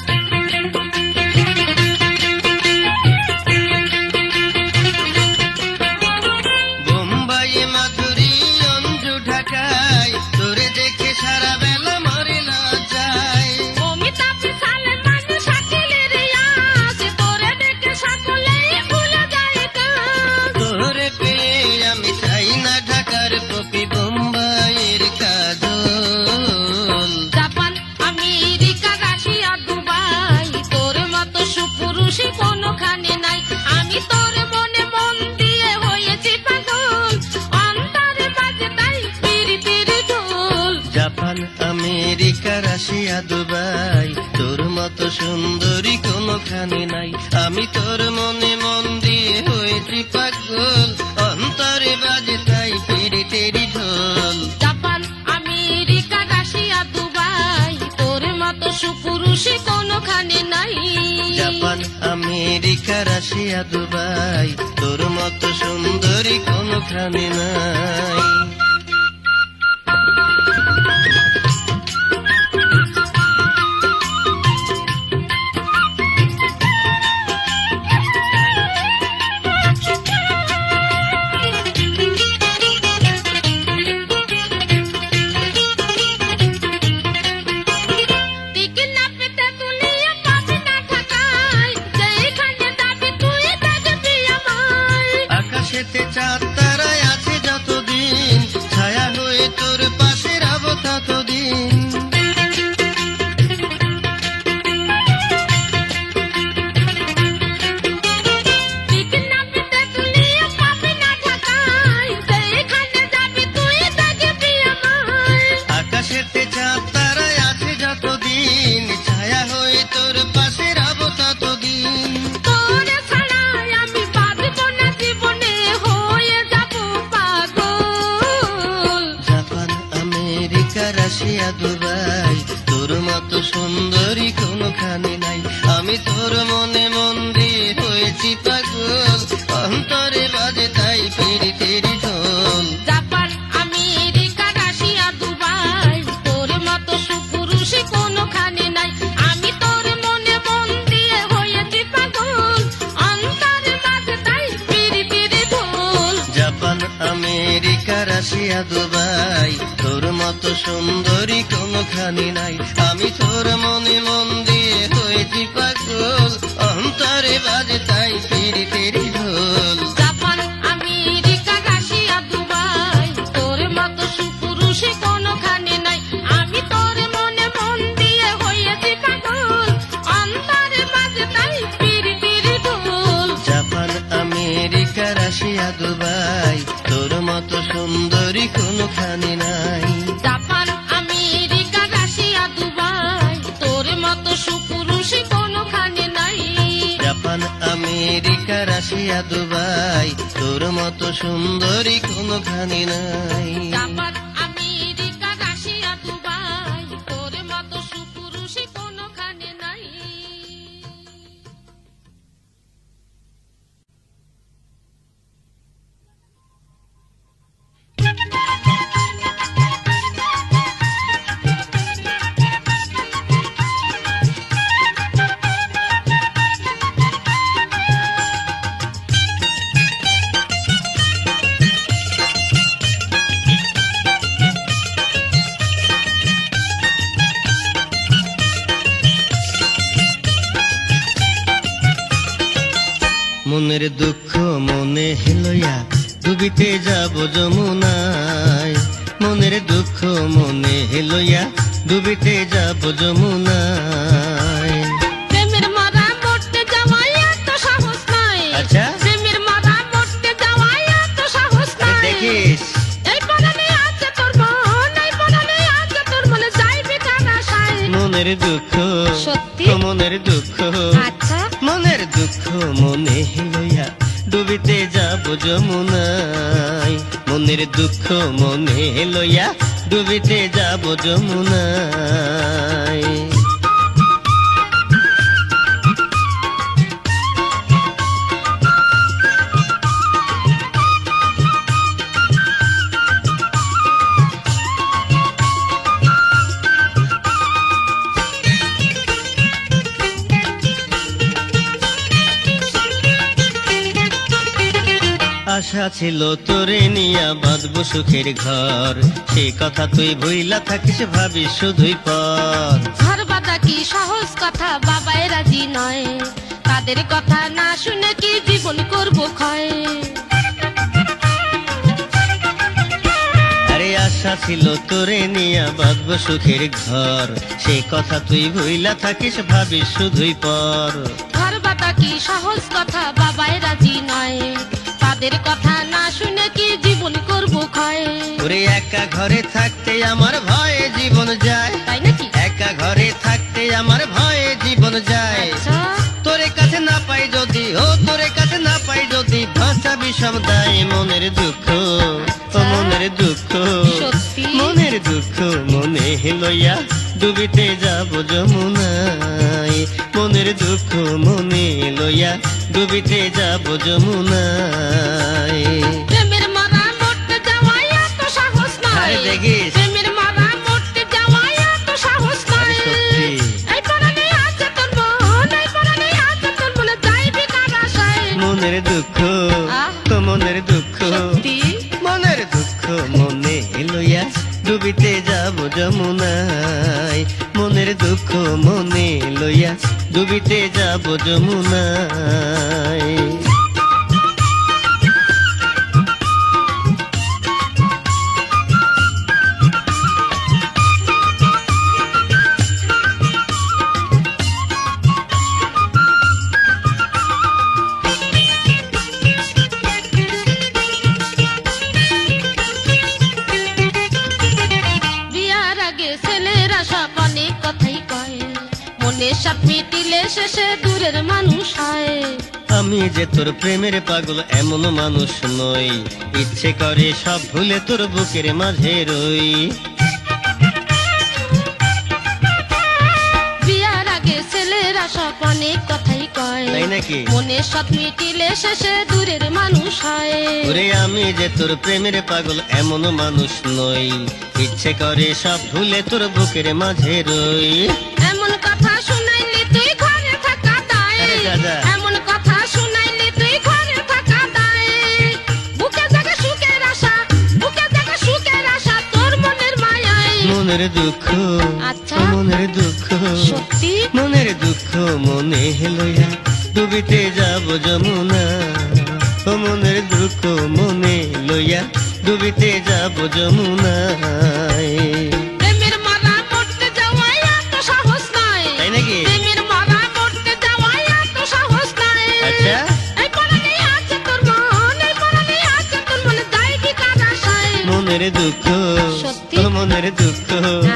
Speaker 2: বোম্বাইয়ে মাধুরী, অঞ্জু, ঢাকায়, তোরে দেখে সারা বেলা মরে লজ্জায়।
Speaker 1: অমিতাভ, সালমান, শাকিলের ইয়াস, তোরে দেখে সকলেই ভুলে যায় কাজ।
Speaker 2: তোরে পেয়ে আমি চাই না ঢাকার কপি, বোম্বাইয়ের কাজল।
Speaker 1: জাপান, আমেরিকা, রাশিয়া, দুবাই, তোর মতো সুপুরুষে কোনোখানে নাই। আমি তোর মনে মন দিয়ে হয়েছি পাগল, অন্তরে বাজে তাই পিরিতিরি ঢোল।
Speaker 2: জাপান, আমেরিকা, রাশিয়া, দুবাই, তোর মতো সুন্দরী কোনোখানে নাই। আমি তোর মনে মন দিয়ে হয়েছি পাগল, অন্তরে বাজে তাই পিরিতেরি ঢোল।
Speaker 1: জাপান, আমেরিকা, রাশিয়া, দুবাই, তোর মতো সুপুরুষে কোনোখানে নাই।
Speaker 2: জাপান, আমেরিকা, রাশিয়া, দুবাই, তোর মতো সুন্দরী কোনোখানে নাই।
Speaker 1: টিকিট না পেতে তুলিয়ে পাবি না ঢাকায়, যেখানে যাবি তুই দেখবি আমায়।
Speaker 2: আকাশেতে চাঁদ তারায় আছে যতদিন, রাশিয়া দুবাই, তোর মতো সুন্দরী কোনখানে নাই। আমি তোর মনে মন দিয়ে হয়েছি পাগল, অন্তরে বাজে তাই ফিরি ফিরি ঢোল।
Speaker 1: জাপান আমেরিকা রাশিয়া দুবাই, তোর মতো সুপুরুষে কোনোখানে নাই। আমি তোর মনে মন দিয়ে হয়েছি পাগল, অন্তরে বাজে তাই পিরি পিরি ঢোল।
Speaker 2: জাপান আমেরিকা রাশিয়া দুবাই, তোর মতো সুন্দরী কোনখানে নাই। আমি তোর মনে মন দিয়ে হয়েছি পাগল, অন্তরে বাজে তাই ফিরি ফিরি ঢোল।
Speaker 1: জাপান আমেরিকা রাশিয়া দুবাই, তোর মতো সুপুরুষে কোনোখানে নাই। আমি তোর মনে মন দিয়ে হয়েছি পাগল, অন্তরে বাজে তাই পিরি পিরি ঢোল।
Speaker 2: জাপান আমেরিকা রাশিয়া দুবাই, তোর মতো সুন্দরী কোনখানে নাই।
Speaker 1: জাপান আমেরিকা রাশিয়া দুবাই, তোর মতো সুপুরুষে কোনোখানে নাই।
Speaker 2: জাপান আমেরিকা রাশিয়া দুবাই, তোর মতো সুন্দরী কোনখানে নাই।
Speaker 1: জাপান আমেরিকা রাশিয়া দুবাই, তোর মতো সুপুরুষে কোনোখানে নাই।
Speaker 2: মনের দুঃখ মনে লইয়া ডুবিতে যাব যমুনায়, মনের দুঃখ মনে লইয়া ডুবিতে যাব যমুনায়।
Speaker 1: প্রেমের মারা মরতে যাওয়াই এত সাহস নাই।
Speaker 2: আচ্ছা।
Speaker 1: প্রেমের মারা মরতে যাওয়াই এত সাহস নাই।
Speaker 2: দেখিস
Speaker 1: এই পরাণে আছে তোর মন, এই পরাণে আছে তোর মনে, যাইবি কার আশায়।
Speaker 2: মনের দুঃখ,
Speaker 1: সত্যি?
Speaker 2: ও মনের দুঃখ,
Speaker 1: আচ্ছা।
Speaker 2: মনের দুঃখ মনে লইয়া ডুবিতে যাব যমুনায়, মনের দুঃখ মনে লইয়া ডুবিতে যাব যমুনায়। আশা ছিল তোরে নিয়া বাঁধবো সুখের ঘর, সে কথা তুই ভুইলা থাকিস ভাবিস শুধুই পর।
Speaker 1: ঘর বাঁধা কি সহজ কথা, বাবাই রাজি নয়। তাদের কথা না শুনে কি জীবন করব ক্ষয়।
Speaker 2: আরে আশা ছিল তোরে নিয়া বাঁধবো সুখের ঘর, সে কথা তুই ভুইলা থাকিস ভাবিস শুধুই পর।
Speaker 1: ঘর বাঁধা কি সহজ কথা, বাবাই রাজি নয়। তাদের কথা না শুনে কি জীবন করব ক্ষয়।
Speaker 2: ওরে একা ঘরে থাকতে আমার ভয়ে জীবন যায়,
Speaker 1: তাই নাকি?
Speaker 2: একা ঘরে থাকতে আমার ভয়ে জীবন যায়।
Speaker 1: আচ্ছা।
Speaker 2: তোরে কাছে না পাই যদি, ও তোরে কাছে না পাই যদি, ভাষা বিষম দায়। মনের দুঃখ, ও মনের দুঃখ,
Speaker 1: সত্যি?
Speaker 2: মনের দুঃখ মনে লইয়া ডুবিতে যাব যমুনায়, মনের দুঃখ মনে লইয়া ডুবিতে যাব যমুনায়।
Speaker 1: প্রেমের মারা মরতে যাওয়াই এত সাহস নাই।
Speaker 2: আরে দেখিস
Speaker 1: প্রেমের মারা মরতে যাওয়াই এত সাহস নাই।
Speaker 2: আরে সত্যি।
Speaker 1: এই পরাণে আছে তোর মন, এই পরাণে আছে তোর মনে, যাইবি কার আশায়।
Speaker 2: মনের দুঃখ,
Speaker 1: আহ।
Speaker 2: তো মনের দুঃখ,
Speaker 1: সত্যি?
Speaker 2: মনের দুঃখ মনে লইয়া ডুবিতে যাব যমুনায়, মনের দুঃখ মনে লইয়া ডুবিতে যাব যমুনায়।
Speaker 1: মনের সাপ মিটিলে শেষে দূরের মানুষ হয়।
Speaker 2: আমি যে তোর প্রেমের পাগল এমন মানুষ নই, ইচ্ছে করে সব ভুলে তোর বুকের মাঝে রই।
Speaker 1: সব অনেক কথাই কয়,
Speaker 2: তাই নাকি?
Speaker 1: মনের সব মিটিলে শেষে দূরের মানুষ হয়।
Speaker 2: ওরে আমি যে তোর প্রেমের পাগল এমন মানুষ নই, ইচ্ছে করে সব ভুলে তোর বুকের মাঝে রই।
Speaker 1: এমন কথা শুনাইলি তুই ঘরে থাকা দায়,
Speaker 2: আরে দাদা।
Speaker 1: এমন কথা শুনাইলি তুই ঘরে থাকা দায়। বুকে জাগে সুখের আশা, বুকে জাগে সুখের আশা তোর মনের মায়ায়।
Speaker 2: মনের দুঃখ,
Speaker 1: আচ্ছা।
Speaker 2: মনের দুঃখ,
Speaker 1: সত্যি?
Speaker 2: মনের দুঃখ মনে লইয়া ডুবিতে যাব যমুনা। ও মনের দুঃখ মনে লইয়া ডুবিতে যাব যমুনায়।
Speaker 1: প্রেমের মালা মরতে যাওয়াই এত সাহস নাই,
Speaker 2: তাই নাকি?
Speaker 1: প্রেমের মালা মরতে যাওয়াই এত সাহস নাই।
Speaker 2: আচ্ছা।
Speaker 1: এই পরাণে আছে তোর মন, এই পরাণে আছে তোর মন, যাইবি কার আশায়।
Speaker 2: মনের দুঃখ,
Speaker 1: সত্যি?
Speaker 2: ও মনের দুঃখ,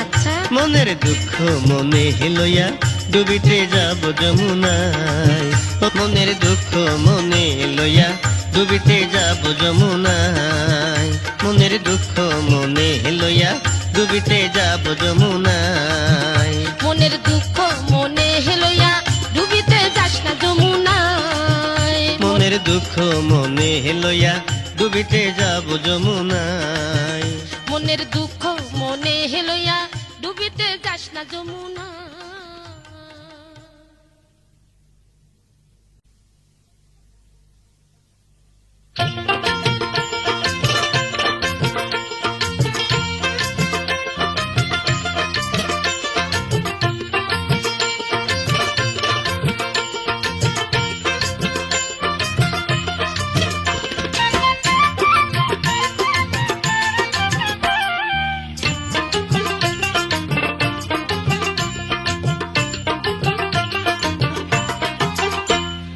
Speaker 1: আচ্ছা।
Speaker 2: মনের দুঃখ মনে লইয়া ডুবিতে যাব যমুনায়। ও মনের দুঃখ মনে লইয়া ডুবিতে যাব যমুনায়। মনের দুঃখ মনে লইয়া ডুবিতে যাব যমুনায়।
Speaker 1: মনের দুঃখ মনে লইয়া ডুবিতে যাস না যমুনায়।
Speaker 2: মনের দুঃখ মনে লইয়া ডুবিতে যাব যমুনায়।
Speaker 1: মনের দুঃখ মনে লইয়া ডুবিতে যাস না যমুনা।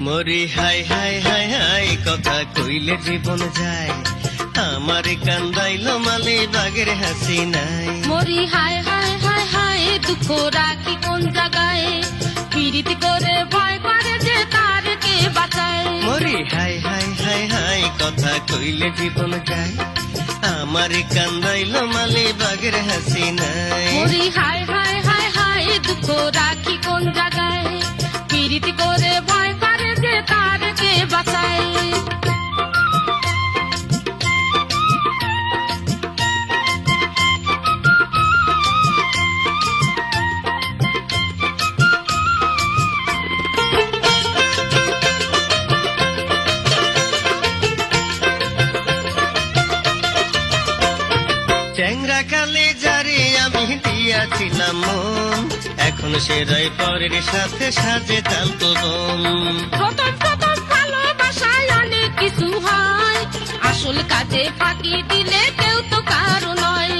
Speaker 2: মরি হাই হাই হাই হাই কথা কইলে জীবন যায়, আমার কান্দাইল মালি বাগের হাসি নাই।
Speaker 1: মরি হায় হায় হায় হায় দুঃখ রাখি কোন জায়গায়, পীড়িত করে ভয় করে যে তার কে বাঁচায়।
Speaker 2: মরি হাই হাই হাই হাই কথা কইলে জীবন যায়, আমার কান্দাইল মালি বাগের হাসি নাই।
Speaker 1: মরি হায় হায় হায় হায় দুঃখ রাখি কোন জায়গায়, পীড়িত করে ভয় করে যে তার কে বাঁচায়।
Speaker 2: চ্যাংরা কালে যারে আমি দিয়াছিলাম মন, এখন সে রয় পরের সাথে সাজে তালতো বোন।
Speaker 1: প্রথম প্রথম ভালোবাসায় অনেক কিছু হয়, আসল কাজে ফাঁকি দিলে কেউ তো কারো নয়।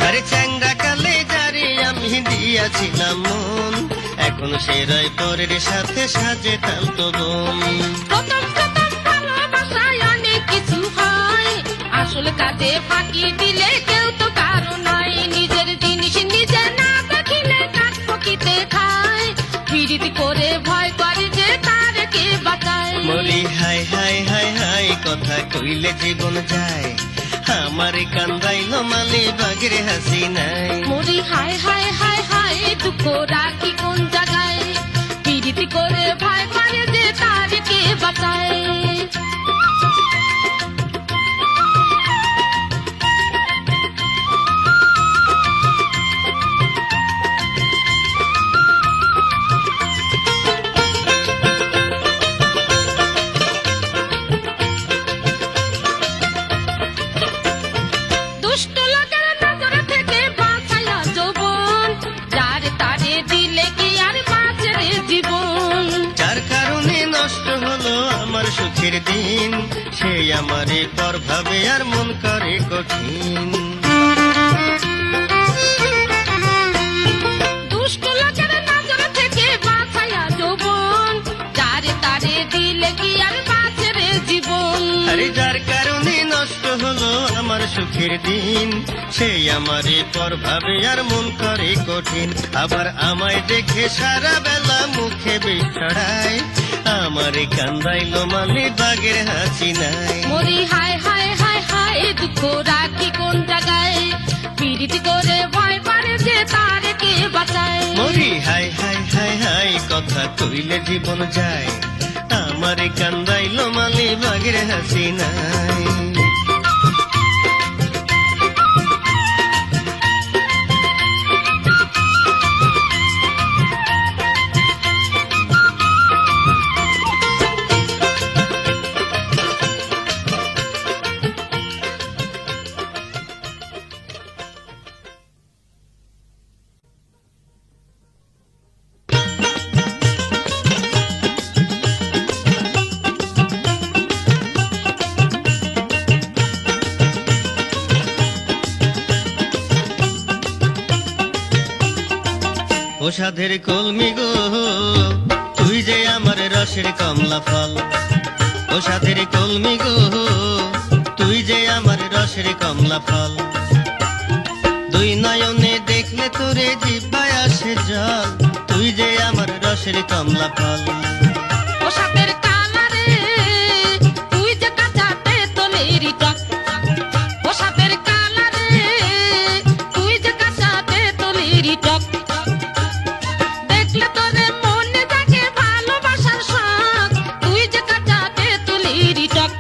Speaker 2: আরে চ্যাংরা কালে যারে আমি দিয়াছিলাম মন, এখন সে রয় পরের সাথে সাজে তালতো বোন।
Speaker 1: প্রথম প্রথম ভালোবাসায় অনেক কিছু হয়, আসল কাজে ফাঁকি দিলে কেউ তো কারো নয়। নিজের জিনিস নিজে না দেখিলে কাক পকিতে খায়, পীড়িত করে ভয় করে যে তার কে বাঁচায়।
Speaker 2: মরি হাই হাই হাই হাই কথা কইলে জীবন যায়, আমার কান্দাইল মালি বাগের হাসি নাই।
Speaker 1: মরি হায় হায় হায় হায় দুঃখ রাখি কোন জায়গায়, পীড়িত করে ভয় করে যে তার কে বাঁচায়। দুষ্ট লোকের নজর থেকে বাঁচায়া যৌবন, যার তারে দিলে কি আর বাঁচে রে জীবন।
Speaker 2: যার কারণে নষ্ট হলো আমার সুখের দিন, সে আমারে পর ভাবে আর মন করে কঠিন।
Speaker 1: দুষ্ট লোকের নজর থেকে বাঁচায়া যৌবন, যার তারে দিলে কি আর বাঁচে রে জীবন।
Speaker 2: আরে যার কারণে নষ্ট হলো আমার সুখের দিন, সে আমারে পর ভাবে আর মন করে কঠিন। আবার আমায় দেখে সারা বেলা মুখে বিষ ছড়ায়, আমারে কান্দাইল মালি বাগের হাসি নাই।
Speaker 1: মরি হায় হায় হায় হায় দুঃখ রাখি কোন জায়গায়, পীড়িত করে ভয় করে যে তারে কে বাঁচায়।
Speaker 2: মরি হাই হাই হাই হাই কথা কইলে জীবন যায়, আমারে কান্দাইল মালি বাগের হাসি নাই। ও সাধের কলমি গো তুই যে আমার রসের কমলা ফল, ও সাধের কলমি গো তুই যে আমার রসের কমলা ফল। দুই নয়নে দেখলে তোরে জিহ্বায় আসে জল, তুই যে আমার রসের কমলা ফল।
Speaker 1: ও সাপের কালারে তুই যে কাঁচা তেঁতুলেরই টক, ও সাপের কালারে তুই যে কাঁচা তেঁতুলেরই টক। দেখলে তোরে মনে জাগে ভালোবাসার শখ, তুই যে কাঁচা তেঁতুলেরই টক।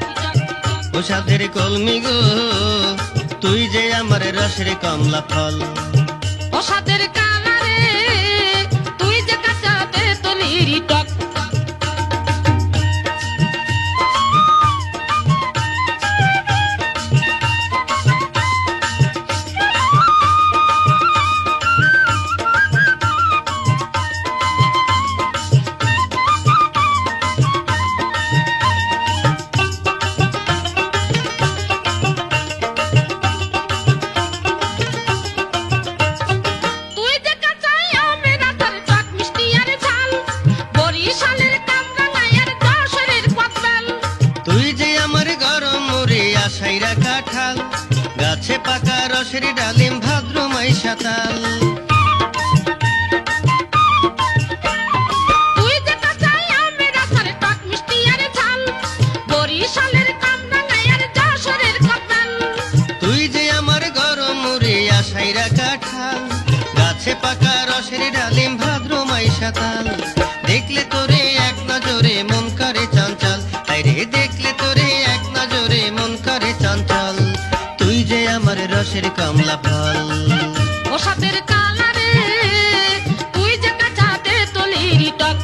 Speaker 2: ও সাধের কলমি গো তুই যে আমার রসের কমলা ফল।
Speaker 1: ও সাপের কালারে তুই যে কাঁচা তেঁতুলেরই টক। তুই যে কাঁচা আমের আচার টক মিষ্টি আর ঝাল, বরিশালের কামরাঙায় আর যশোরের কদবেল।
Speaker 2: তুই যে আমার গরম মুড়ি আশাইরা কাঁঠাল, গাছে পাকা রসের ডালিম ভাদ্র মাইশা তাল।
Speaker 1: তুই যে কাঁচা আমের আচার টক মিষ্টি আর ঝাল, বরিশালের কামরাঙায় আর যশোরের কদবেল।
Speaker 2: তুই যে আমার গরম মুড়ি আশাইরা কাঁঠাল, গাছে পাকা রসের ডালিম ভাদ্র মাইশা তাল। দেখলে তোরে এক নজরে মন করে চঞ্চল, আরে দেখলে তোরে এক নজরে মন করে চঞ্চল। তুই যে আমার রসের কমলা ফল।
Speaker 1: ও সাপের কালারে তুই যে কাঁচা তেঁতুলেরই টক।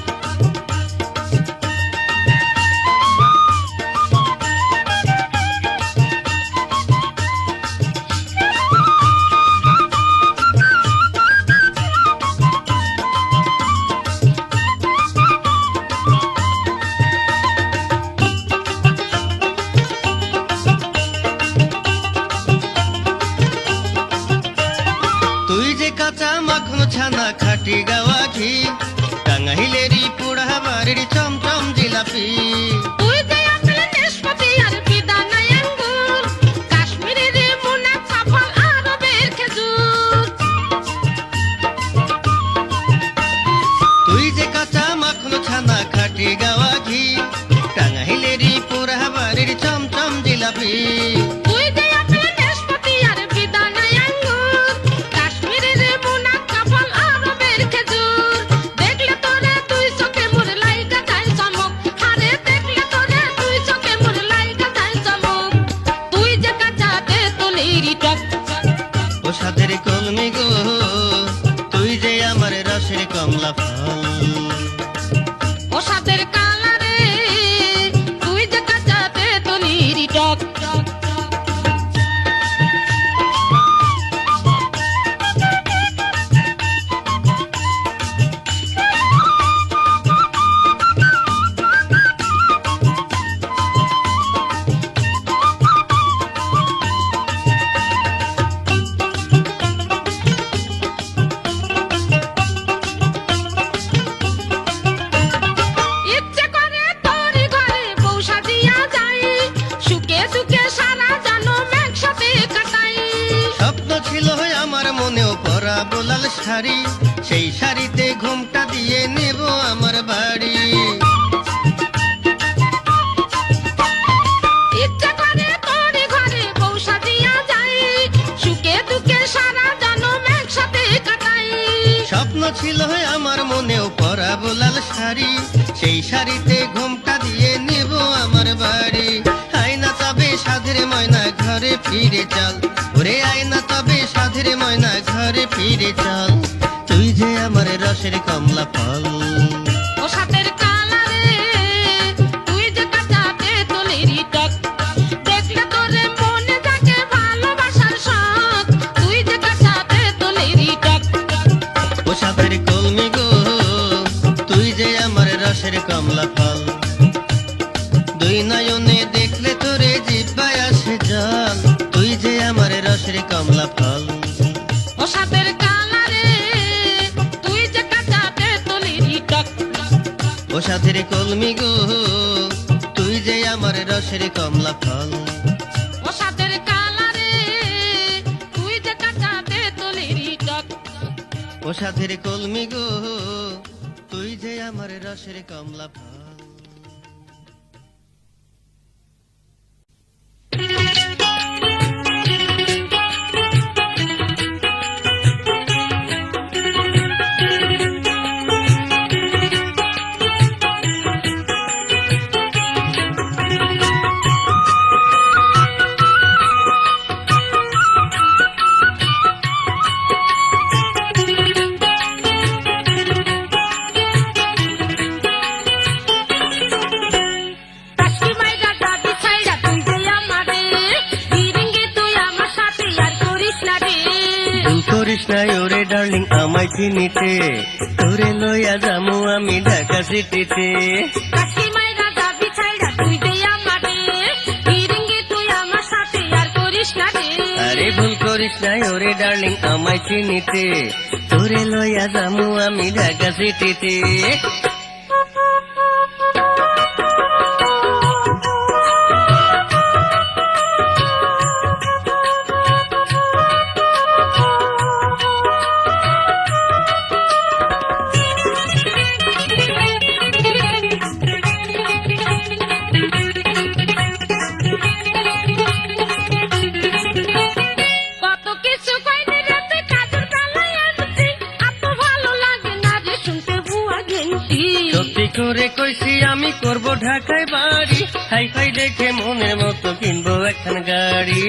Speaker 2: তুই যে কাঁচা মাখন ছানা খাটি গাওয়া ঘি, টাঙ্গাইলেরই পোড়া বাড়ির চমচম জিলাপি।
Speaker 1: তুই যে আপেল নাশপাতি আর বেদানা আঙ্গুর, কাশ্মীরের মুনাফা ফল আরবের খেজুর।
Speaker 2: তুই যে কাঁচা মাখন ছানা খাটি গাওয়া ঘি, টাঙ্গাইলেরই পোড়া বাড়ির চমচম জিলাপি।
Speaker 1: তুই যে আপেল নাশপাতি আর বেদানা আঙ্গুর, কাশ্মীরের মুনাফা ফল আরবের খেজুর। দেখলে তোরে তুই চোখে মোর লাইগা যায় চমক, আরে দেখলে তোরে তুই চোখে মোর লাইগা যায় চমক। তুই যে কাঁচা তেঁতুলেরই টক।
Speaker 2: ও সাধের কলমি গো তুই যে আমার রসের কমলা ফল।
Speaker 1: ও সাপের কালারে তুই যে কাঁচা তেঁতুলেরই টক। ইচ্ছে করে তোর ঘরে বউ সাজিয়া যাই, সুখে সুখে সারা জানো মেঘ সাথে কাটাই।
Speaker 2: স্বপ্ন ছিল আমার মনেও পরা বোলাল শাড়ি, সেই শাড়িতে ঘুমটা দিয়ে নেব আমার বাড়ি।
Speaker 1: ইচ্ছে করে তোর ঘরে বউ সাজিয়া যাই, সুখে দুঃখে সারা জানো মেঘ সাথে কাটাই।
Speaker 2: ছিল আমার মনেও পরাবো লাল শাড়ি, সেই শাড়িতে ঘোমটা দিয়ে নেব আমার বাড়ি। আয়না তবে সাধের ময়না ঘরে ফিরে চল, ওরে আয়না তবে সাধের ময়না ঘরে ফিরে চল। তুই যে আমার রসের কমলা ফল,
Speaker 1: ও সাথের কালারে তুই যে কাঁচা তেঁতুলেরই টক, দেখলে তোরে মনে থাকে ভালোবাসার শখ, তুই যে কাঁচা তেঁতুলেরই টক।
Speaker 2: ও সাধের কলমি গো তুই যে আমার রসের কমলা ফল, দুই নয়নে দেখলে তোরে জিহ্বায় আসে জল, তুই যে আমার রসের কমলা ফল।
Speaker 1: ও সাথের কালারে তুই যে কাঁচা তেঁতুলেরই টক,
Speaker 2: ও সাথের কলমি গো তুই যে আমার রসের কমলা ফল।
Speaker 1: ও সাথের কালারে তুই যে কাঁচা তেঁতুলেরই টক।
Speaker 2: ও সাথের কলমি গো তুই যে আমার রসের কমলা ফল।
Speaker 1: কাশি মাইরা দাদি ছাইরা তুই যে আমারে, ফিরিঙ্গি তুই আমার সাথে আর করিস না রে।
Speaker 2: ভুল করিস না ওরে ডার্লিং আমায় চিনিতে, তোরে লইয়া যামু আমি ঢাকা সিটিতে।
Speaker 1: কাশি মাইরা দাদি ছাইরা তুই যে আমারে, ফিরিঙ্গি তুই আমার সাথে আর করিস না রে।
Speaker 2: আরে ভুল করিস না ওরে ডার্লিং আমায় চিনিতে, তোরে লইয়া যামু আমি ঢাকা সিটিতে।
Speaker 1: কত কিছু কইনি রে তুই কাজের বেলায় আনছি, এত ভালো লাগে না রে শুনতে ভুয়া ঘেন্টি।
Speaker 2: সত্যি করে কইছি আমি করব ঢাকায় বাড়ি, হাই ফাই দেখে মনের মতো কিনবো এখন গাড়ি।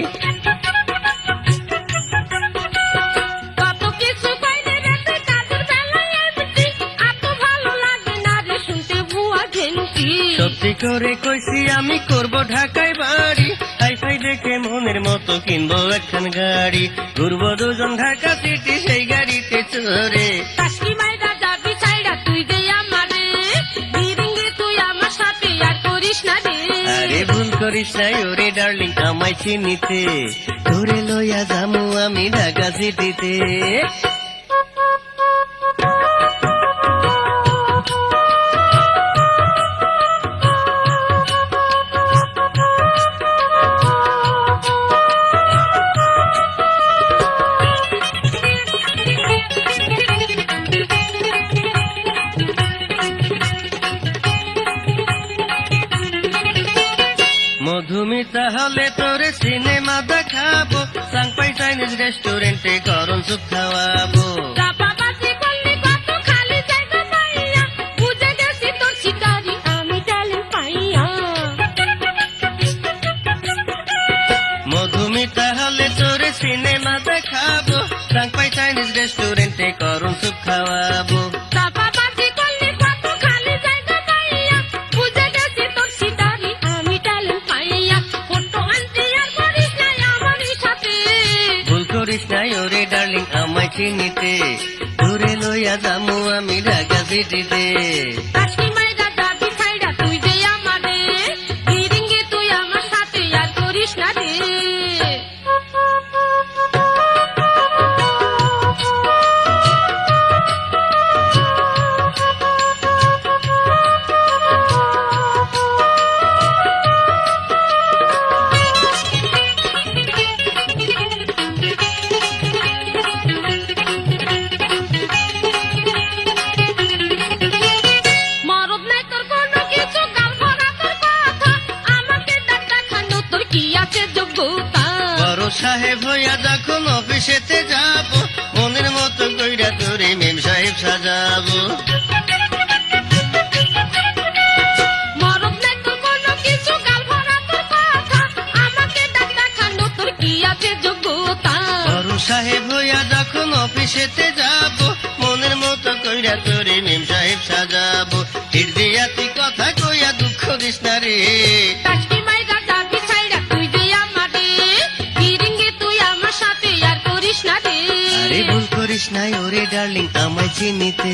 Speaker 1: কত কিছু কইনি রে তুই কাজের বেলায় আনছি, এত ভালো লাগে না রে শুনতে ভুয়া ঘেন্টি।
Speaker 2: সত্যি করে কইছি আমি করব ঢাকায় বাড়ি, হাই ফাই দেখে মনের মতো কিনবো এখন গাড়ি। ঘুরবো দুজন ঢাকা সিটি সেই গাড়িতে চড়ে।
Speaker 1: কাশি মাইরা যাবি ছাইরা তুই যে আমারে, ফিরিঙ্গি তুই আমার সাথে আর করিস না রে।
Speaker 2: আরে ভুল করিস নাই ওরে ডার্লিং আমায় চিনিতে, তোরে লইয়া যামু আমি ঢাকা সিটিতে। মধুমিতা হলে তোরে সিনেমা দেখাবো, সাংপাই চাইনিজ রেস্টুরেন্টে গরম স্যুপ খাওয়াবো।
Speaker 1: চাপাবাজি করলি কত খালি জায়গা পাইয়া, বুঝে গেছি তোর শিকারি আমি ট্যালেন্ট পাইয়া।
Speaker 2: মধুমিতা হলে তোরে সিনেমা দেখাবো, সাংপাই চাইনিজ রেস্টুরেন্টে গরম স্যুপ খাওয়াবো।
Speaker 1: চাপাবাজি করলি কত খালি জায়গা পাইয়া, বুঝে গেছি তোর শিকারি আমি ট্যালেন্ট পাইয়া। ফটো আনতে আর করিস নাই আমারই সাথে,
Speaker 2: ভুল করিস নাই ওরে ডার্লিং আমায় চিনিতে, তোরে লইয়া যামু আমি ঢাকা সিটিতে।
Speaker 1: কাশি মাইরা যাবি ছাইরা তুই যে আমারে, ফিরিঙ্গি তুই আমার সাথে আর করিস না রে।
Speaker 2: সাহেব হইয়া যখন অফিসেতে যাব, মনের মতো কইরা তোরে মেম সাহেব সাজাবো।
Speaker 1: মরদ নাই তোর কোনো কিছু, গাল ভরা তোর কথা, আমাকে ডাক দেখানো তোর কি আছে যোগ্যতা?
Speaker 2: বড় সাহেব হইয়া যখন অফিসেতে যাবো, মনের মতো কইরা তোরে মেম সাহেব সাজাবো। হিট দিয়া তুই কথা কইয়া দুঃখ দিস না রে,
Speaker 1: টাচকি মাইরা যাবি ছাইড়া তুই যে আমারে, ফিরিঙ্গে তুই আমার সাথে আর করিস না রে।
Speaker 2: আরে ভুল করিস নাই ওরে ডার্লিং আমায় চিনিতে,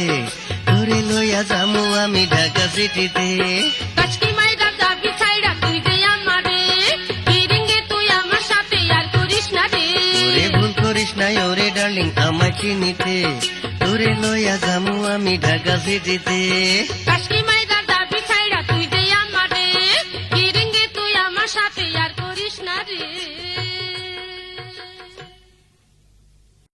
Speaker 2: তোরে লইয়া যামু আমি ঢাকা সিটিতে।
Speaker 1: টাচকি মাইরা যাবি ছাইড়া তুই যে আমারে, ফিরিঙ্গে তুই আমার সাথে আর করিস না রে।
Speaker 2: ওরে ভুল করিস নাই ওরে ডার্লিং আমায় চিনিতে, তোরে লইয়া যামু আমি ঢাকা সিটিতে।
Speaker 1: টাচকি